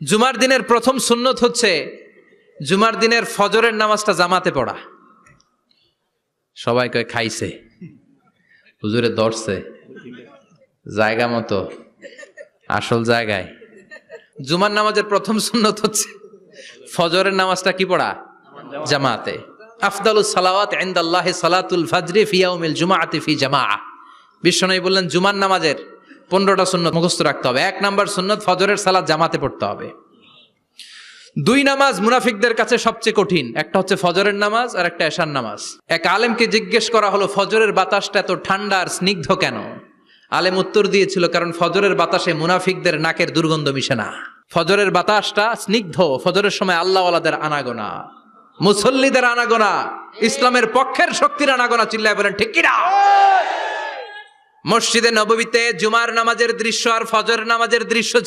জুমার দিনের প্রথম সুন্নত হচ্ছে জুমার দিনের ফজরের নামাজটা জামাতে পড়া। সবাই কয় খাইছে, হুজুরে ধরছে জায়গা মতো, আসল জায়গায়। জুমার নামাজের প্রথম সুন্নত হচ্ছে ফজরের নামাজটা কি পড়া? জামাতে। আফদালুস সালাওয়াত ইনদাল্লাহি সালাতুল ফাজরি ফি ইয়াউমিল জুমআতি ফি জামাআ। বিশ্বনবী বললেন জুমার নামাজের 15টা সুন্নত মুখস্থ রাখতে হবে। 1 নাম্বার সুন্নত ফজরের সালাত জামাতে পড়তে হবে। 2 নামাজ মুনাফিকদের কাছে সবচেয়ে কঠিন, একটা হচ্ছে ফজরের নামাজ আর একটা এশার নামাজ। এক আলেমকে জিজ্ঞেস করা হলো ফজরের বাতাসটা এত ঠান্ডা আর স্নিগ্ধ কেন? আলেম উত্তর দিয়েছিল, কারণ ফজরের বাতাসে মুনাফিকদের নাকের দুর্গন্ধ মিশে না। ফজরের বাতাসটা স্নিগ্ধ, ফজরের সময় আল্লাহওয়ালাদের আনাগোনা, মুসল্লিদের আনাগোনা, ইসলামের পক্ষের শক্তির আনাগোনা। চিল্লায় বলেন ঠিক কিনা? মসজিদে নববীতে জুমার নামাজের দৃশ্য আর ফজরের নামাজের দৃশ্য